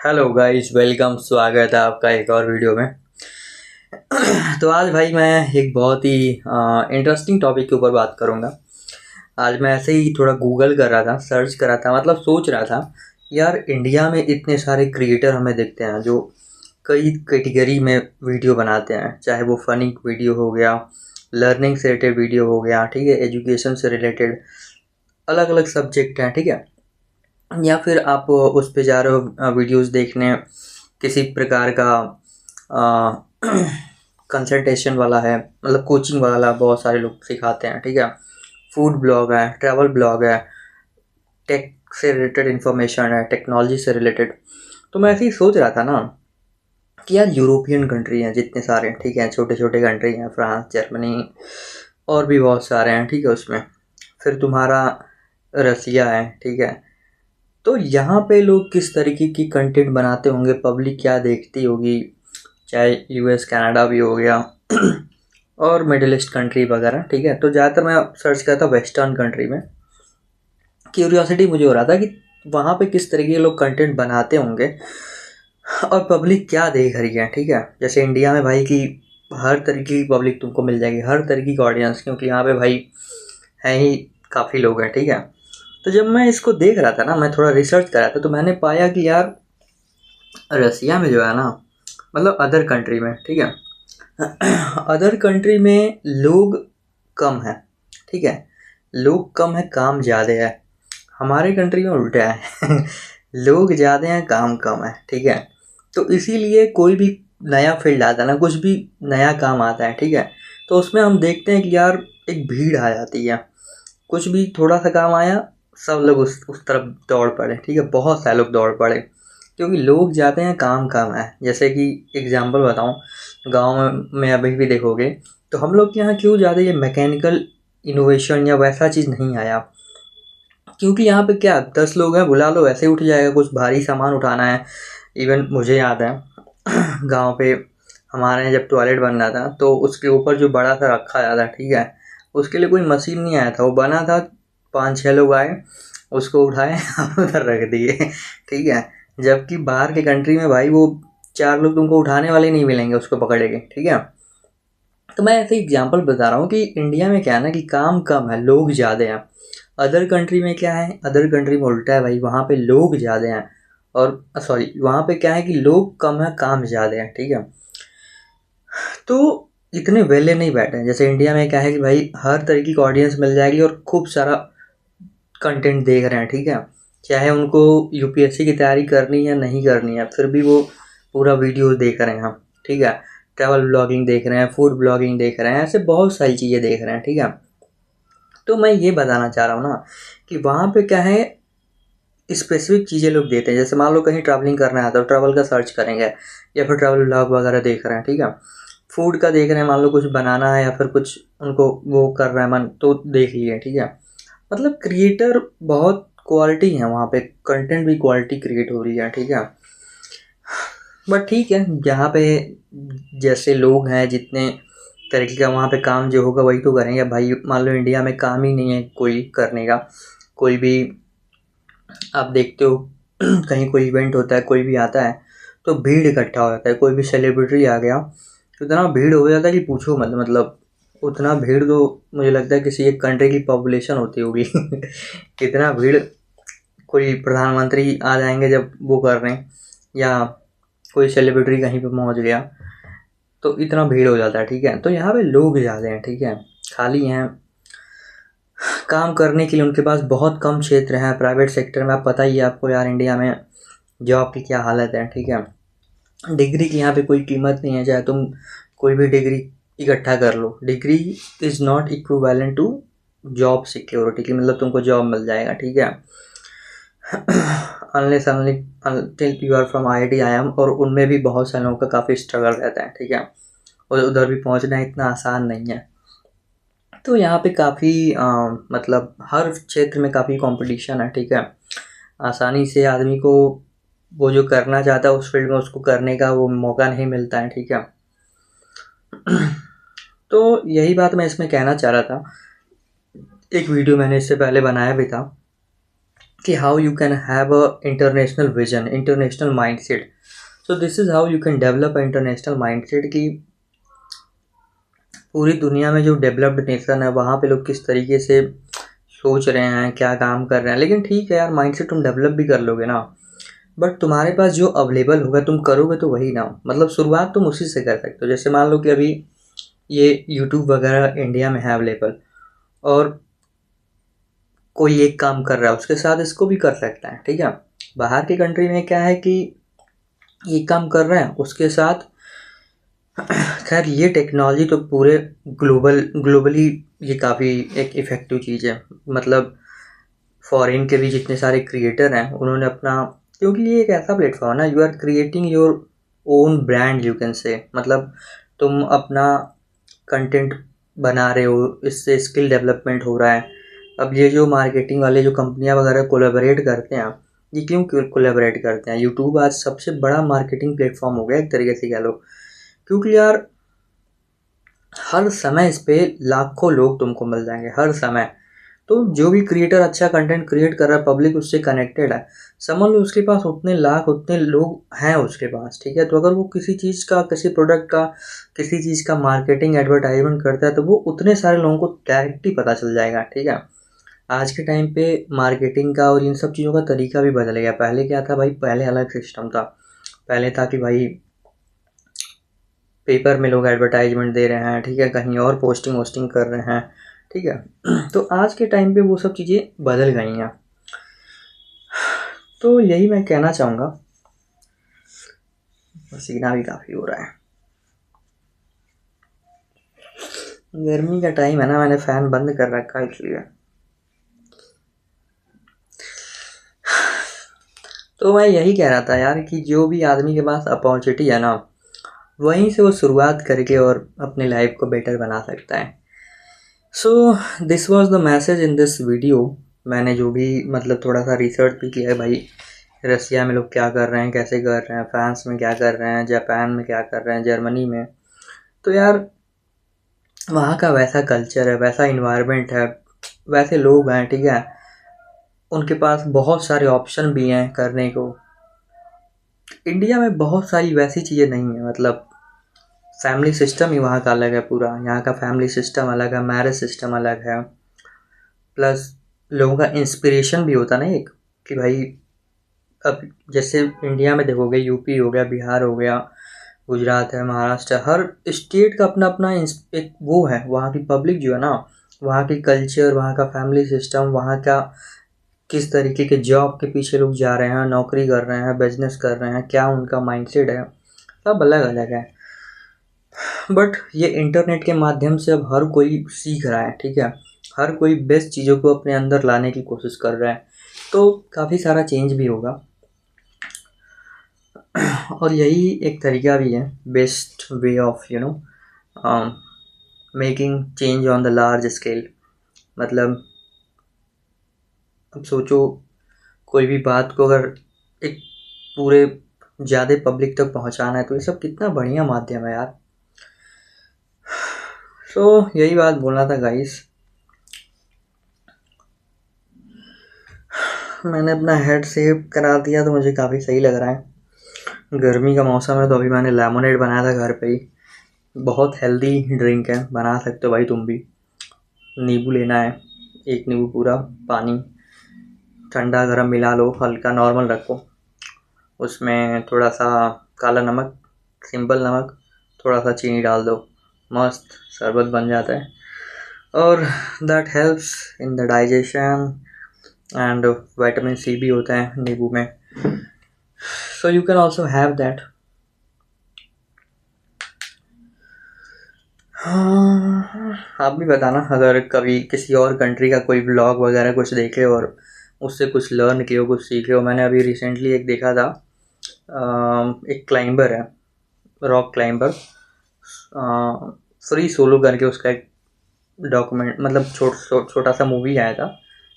Hello guys, welcome. स्वागत है आपका एक और वीडियो में। तो आज भाई मैं एक बहुत ही इंटरेस्टिंग टॉपिक के ऊपर बात करूंगा। आज मैं ऐसे ही थोड़ा गूगल कर रहा था, सर्च कर रहा था, मतलब सोच रहा था यार, इंडिया में इतने सारे क्रिएटर हमें दिखते हैं जो कई कैटेगरी में वीडियो बनाते हैं, चाहे वो फनी वीडियो हो गया, लर्निंग से रिलेटेड वीडियो हो गया, ठीक है, एजुकेशन से रिलेटेड, अलग अलग सब्जेक्ट हैं, ठीक है, या फिर आप उस पे जा रहे हो वीडियोस देखने, किसी प्रकार का कंसल्टेशन वाला है, मतलब कोचिंग वाला बहुत सारे लोग सिखाते हैं, ठीक है, फूड ब्लॉग है, ट्रैवल ब्लॉग है, टेक से रिलेटेड इन्फॉर्मेशन है, टेक्नोलॉजी से रिलेटेड। तो मैं ऐसे ही सोच रहा था ना कि यार यूरोपियन कंट्री हैं जितने सारे, ठीक है, छोटे छोटे कंट्री हैं, फ्रांस, जर्मनी और भी बहुत सारे हैं, ठीक है, उसमें फिर तुम्हारा रसिया है, ठीक है। तो यहाँ पे लोग किस तरीके की कंटेंट बनाते होंगे, पब्लिक क्या देखती होगी, चाहे यूएस कनाडा भी हो गया और मिडिल ईस्ट कंट्री वगैरह, ठीक है। तो ज़्यादातर मैं सर्च करता वेस्टर्न कंट्री में। क्यूरियोसिटी मुझे हो रहा था कि वहाँ पे किस तरीके के लोग कंटेंट बनाते होंगे और पब्लिक क्या देख रही है, ठीक है। जैसे इंडिया में भाई की हर तरीके की पब्लिक तुमको मिल जाएगी, हर तरीके की ऑडियंस, क्योंकि यहाँ पे भाई है ही काफ़ी लोग हैं, ठीक है। तो जब मैं इसको देख रहा था ना, मैं थोड़ा रिसर्च कर रहा था, तो मैंने पाया कि यार रसिया में जो है ना, मतलब अदर कंट्री में, ठीक है, अदर कंट्री में लोग कम है, ठीक है, लोग कम है, काम ज़्यादा है। हमारे कंट्री में उल्टा है लोग ज़्यादा हैं, काम कम है, ठीक है। तो इसीलिए कोई भी नया फील्ड आता है ना, कुछ भी नया काम आता है, ठीक है, तो उसमें हम देखते हैं कि यार एक भीड़ आ जाती है। कुछ भी थोड़ा सा काम आया, सब लोग उस तरफ दौड़ पड़े, ठीक है, बहुत सारे लोग दौड़ पड़े, क्योंकि लोग जाते हैं, काम कम है। जैसे कि एग्जांपल बताऊं, गांव में अभी भी देखोगे तो हम लोग के यहाँ क्यों ज़्यादा ये मैकेनिकल इनोवेशन या वैसा चीज़ नहीं आया, क्योंकि यहाँ पे क्या 10 लोग हैं, बुला लो ऐसे ही उठ जाएगा, कुछ भारी सामान उठाना है। इवन मुझे याद है गांव पे हमारे यहाँ जब टॉयलेट बन रहा था तो उसके ऊपर जो बड़ा सा रखा आया था, ठीक है, उसके लिए कोई मशीन नहीं आया था, वो बना था, 5-6 लोग आए, उसको उठाए और उधर रख दिए ठीक है। जबकि बाहर के कंट्री में भाई वो 4 लोग तुमको उठाने वाले नहीं मिलेंगे उसको पकड़ेंगे, ठीक है। तो मैं ऐसे एग्जांपल बता रहा हूँ कि इंडिया में क्या है ना कि काम कम है, लोग ज़्यादा हैं। अदर कंट्री में क्या है, अदर कंट्री में उल्टा है भाई, वहाँ पे लोग ज़्यादा हैं, और सॉरी, वहाँ पे क्या है कि लोग कम है, काम ज़्यादा है, ठीक है। तो इतने वेले नहीं बैठे हैं। जैसे इंडिया में क्या है कि भाई हर तरीके की ऑडियंस मिल जाएगी और खूब सारा कंटेंट देख रहे हैं, ठीक है, चाहे उनको यूपीएससी की तैयारी करनी है नहीं करनी है, फिर भी वो पूरा वीडियो देख रहे हैं हम, ठीक है, ट्रैवल ब्लॉगिंग देख रहे हैं, फूड ब्लॉगिंग देख रहे हैं, ऐसे बहुत सारी चीज़ें देख रहे हैं, ठीक है। तो मैं ये बताना चाह रहा हूँ ना कि वहाँ पे क्या है, स्पेसिफिक चीज़ें लोग देते हैं। जैसे मान लो कहीं ट्रैवलिंग करना है तो ट्रैवल का सर्च करेंगे, या फिर ट्रैवल ब्लॉग वगैरह देख रहे हैं, ठीक है, फूड का देख रहे हैं, मान लो कुछ बनाना है या फिर कुछ उनको वो कर रहा है मन, तो देख लिए, ठीक है। मतलब क्रिएटर बहुत क्वालिटी है वहाँ पे, कंटेंट भी क्वालिटी क्रिएट हो रही है, ठीक है। बट ठीक है, जहाँ पे जैसे लोग हैं, जितने तरीके का वहाँ पे काम जो होगा वही तो करेंगे भाई। मान लो इंडिया में काम ही नहीं है कोई करने का, कोई भी आप देखते हो कहीं कोई इवेंट होता है, कोई भी आता है तो भीड़ इकट्ठा हो जाता है, कोई भी सेलिब्रिटी आ गया तो इतना भीड़ हो जाता है कि पूछो मत, मतलब उतना भीड़ तो मुझे लगता है किसी एक कंट्री की पॉपुलेशन होती होगी कितना भीड़। कोई प्रधानमंत्री आ जाएंगे जब वो कर रहे हैं, या कोई सेलिब्रिटी कहीं पे पहुंच गया तो इतना भीड़ हो जाता है, ठीक है। तो यहाँ पे लोग ज़्यादा हैं, ठीक है, खाली हैं, काम करने के लिए उनके पास बहुत कम क्षेत्र है। प्राइवेट सेक्टर में आप पता ही है आपको यार, इंडिया में जॉब की क्या हालत है, ठीक है। डिग्री की यहाँ पे कोई कीमत नहीं है, चाहे तुम कोई भी डिग्री इकट्ठा कर लो, degree is not equivalent to job security की, मतलब तुमको जॉब मिल जाएगा, ठीक है unless until you are from IIT IIM, और उनमें भी बहुत सारे लोगों का काफ़ी स्ट्रगल रहता है, ठीक है, और उधर भी पहुंचना इतना आसान नहीं है। तो यहाँ पे काफ़ी मतलब हर क्षेत्र में काफ़ी कंपटीशन है, ठीक है। आसानी से आदमी को वो जो करना चाहता है उस फील्ड में उसको करने का वो मौका नहीं मिलता है, ठीक है तो यही बात मैं इसमें कहना चाह रहा था। एक वीडियो मैंने इससे पहले बनाया भी था कि how you can have a international vision, international mindset. So this is how you can develop a international mindset कि पूरी दुनिया में जो डेवलप्ड नेशन है वहाँ पे लोग किस तरीके से सोच रहे हैं, क्या काम कर रहे हैं। लेकिन ठीक है यार, माइंडसेट तुम डेवलप भी कर लोगे ना, बट तुम्हारे पास जो अवेलेबल होगा तुम करोगे तो वही ना। मतलब शुरुआत तुम उसी से कर सकते हो। जैसे मान लो कि अभी ये यूट्यूब वगैरह इंडिया में है अवेलेबल, और कोई एक काम कर रहा है उसके साथ इसको भी कर सकता है, ठीक है। बाहर की कंट्री में क्या है कि ये काम कर रहे हैं उसके साथ खैर ये टेक्नोलॉजी तो पूरे ग्लोबली ये काफ़ी एक इफ़ेक्टिव चीज़ है। मतलब फॉरेन के भी जितने सारे क्रिएटर हैं उन्होंने अपना, क्योंकि ये एक ऐसा प्लेटफॉर्म है ना, you are creating your own brand you can say. मतलब तुम अपना कंटेंट बना रहे हो, इससे स्किल डेवलपमेंट हो रहा है। अब ये जो मार्केटिंग वाले जो कंपनियां वगैरह कोलैबोरेट करते हैं, ये क्यों कोलैबोरेट करते हैं? यूट्यूब आज सबसे बड़ा मार्केटिंग प्लेटफॉर्म हो गया एक तरीके से कह लो, क्योंकि यार हर समय इस पे लाखों लोग तुमको मिल जाएंगे हर समय। तो जो भी क्रिएटर अच्छा कंटेंट क्रिएट कर रहा है, पब्लिक उससे कनेक्टेड है, समझ लो उसके पास उतने लाख उतने लोग हैं उसके पास, ठीक है। तो अगर वो किसी चीज़ का, किसी प्रोडक्ट का, किसी चीज़ का मार्केटिंग एडवर्टाइजमेंट करता है तो वो उतने सारे लोगों को डायरेक्टली पता चल जाएगा, ठीक है। आज के टाइम पे मार्केटिंग का और इन सब चीज़ों का तरीका भी बदल गया। पहले क्या था भाई, पहले अलग सिस्टम था। पहले था कि भाई पेपर में लोग एडवर्टाइजमेंट दे रहे हैं, ठीक है, कहीं और पोस्टिंग वोस्टिंग कर रहे हैं, ठीक है। तो आज के टाइम पे वो सब चीज़ें बदल गई हैं। तो यही मैं कहना चाहूँगा। पसीना भी काफ़ी हो रहा है, गर्मी का टाइम है ना, मैंने फ़ैन बंद कर रखा है इसलिए। तो मैं यही कह रहा था यार कि जो भी आदमी के पास अपॉर्चुनिटी है ना, वहीं से वो शुरुआत करके और अपने लाइफ को बेटर बना सकता है। So this was the message in this video. मैंने जो भी मतलब थोड़ा सा रिसर्च भी किया है भाई, रसिया में लोग क्या कर रहे हैं, कैसे कर रहे हैं, फ्रांस में क्या कर रहे हैं, जापान में क्या कर रहे हैं, जर्मनी में। तो यार वहाँ का वैसा कल्चर है, वैसा इन्वायरमेंट है, वैसे लोग हैं, ठीक है। उनके पास बहुत सारे ऑप्शन भी हैं करने को। इंडिया में बहुत सारी वैसी चीज़ें नहीं है। मतलब फैमिली सिस्टम ही वहाँ का अलग है पूरा। यहाँ का फैमिली सिस्टम अलग है, मैरिज सिस्टम अलग है, प्लस लोगों का इंस्पिरेशन भी होता ना एक, कि भाई अब जैसे इंडिया में देखोगे, यूपी हो गया, बिहार हो गया, गुजरात है, महाराष्ट्र है, हर स्टेट का अपना अपना एक वो है। वहाँ की पब्लिक जो है ना, वहाँ की कल्चर, वहाँ का फैमिली सिस्टम, वहाँ का किस तरीके के जॉब के पीछे लोग जा रहे हैं, नौकरी कर रहे हैं, बिजनेस कर रहे हैं, क्या उनका माइंडसेट है, सब अलग अलग है। बट ये इंटरनेट के माध्यम से अब हर कोई सीख रहा है, ठीक है। हर कोई बेस्ट चीज़ों को अपने अंदर लाने की कोशिश कर रहा है, तो काफ़ी सारा चेंज भी होगा। और यही एक तरीका भी है, best way of making change on the large scale. मतलब अब सोचो, कोई भी बात को अगर एक पूरे ज़्यादा पब्लिक तक पहुंचाना है तो ये सब कितना बढ़िया माध्यम है यार। सो यही बात बोलना था गाइस। मैंने अपना हेड सेव करा दिया तो मुझे काफ़ी सही लग रहा है। गर्मी का मौसम है तो अभी मैंने लेमोनेड बनाया था घर पे ही। बहुत हेल्दी ड्रिंक है, बना सकते हो भाई तुम भी। नींबू लेना है, एक नींबू पूरा, पानी ठंडा गर्म मिला लो, हल्का नॉर्मल रखो, उसमें थोड़ा सा काला नमक, सिंपल नमक, थोड़ा सा चीनी डाल दो, मस्त शरबत बन जाता है। और that helps in the digestion, and vitamin C भी होता है नींबू में, so you can also have that. आप भी बताना अगर कभी किसी और कंट्री का कोई ब्लॉग वगैरह कुछ देखे और उससे कुछ लर्न किए हो, कुछ सीखे हो। मैंने अभी रिसेंटली एक देखा था, एक क्लाइंबर है, रॉक क्लाइंबर, फ्री सोलो करके उसका एक डॉक्यूमेंट, मतलब छोटा सा मूवी आया था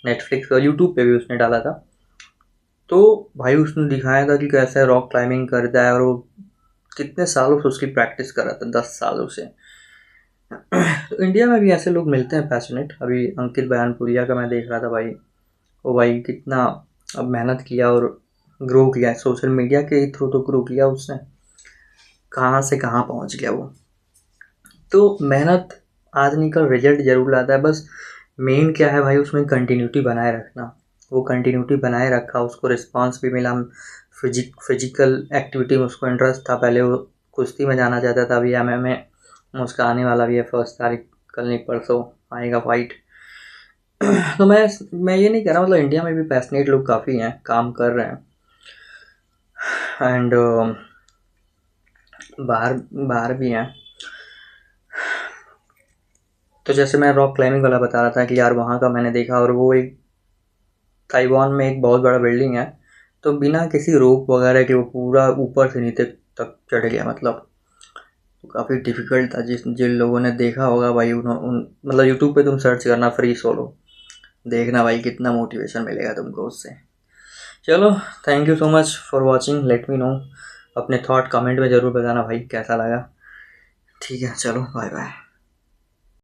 नेटफ्लिक्स और यूट्यूब पे भी उसने डाला था। तो भाई उसने दिखाया था कि कैसे रॉक क्लाइंबिंग करता है, और वो कितने सालों से उसकी प्रैक्टिस कर रहा था, 10 सालों से। तो इंडिया में भी ऐसे लोग मिलते हैं पैशनेट। अभी अंकित बयानपुरिया का मैं देख रहा था भाई, वो भाई कितना अब मेहनत किया और ग्रो किया, सोशल मीडिया के थ्रू तो ग्रो किया उसने, कहाँ से कहाँ पहुँच गया वो। तो मेहनत आज नहीं कल रिजल्ट ज़रूर लाता है, बस मेन क्या है भाई, उसमें कंटिन्यूटी बनाए रखना। वो कंटिन्यूटी बनाए रखा, उसको रिस्पांस भी मिला, फिजिकल एक्टिविटी में उसको इंटरेस्ट था। पहले वो कुश्ती में जाना चाहता था, अभी MMA उसका आने वाला भी है 1 तारीख, कल नहीं परसों आएगा फाइट। तो मैं ये नहीं कह रहा, मतलब इंडिया में भी पैशनेट लोग काफ़ी हैं, काम कर रहे हैं, एंड बाहर बाहर भी हैं। तो जैसे मैं रॉक क्लाइंबिंग वाला बता रहा था कि यार वहाँ का मैंने देखा, और वो एक ताइवान में एक बहुत बड़ा बिल्डिंग है, तो बिना किसी रोप वगैरह के वो पूरा ऊपर से नीचे तक चढ़ गया। मतलब तो काफ़ी डिफ़िकल्ट था। जिन लोगों ने देखा होगा भाई, मतलब यूट्यूब पे तुम सर्च करना फ्री सोलो, देखना भाई कितना मोटिवेशन मिलेगा तुमको उससे। चलो, thank you so much for watching, let me know, अपने थॉट कमेंट में ज़रूर बताना भाई कैसा लगा। ठीक है, चलो बाय बाय।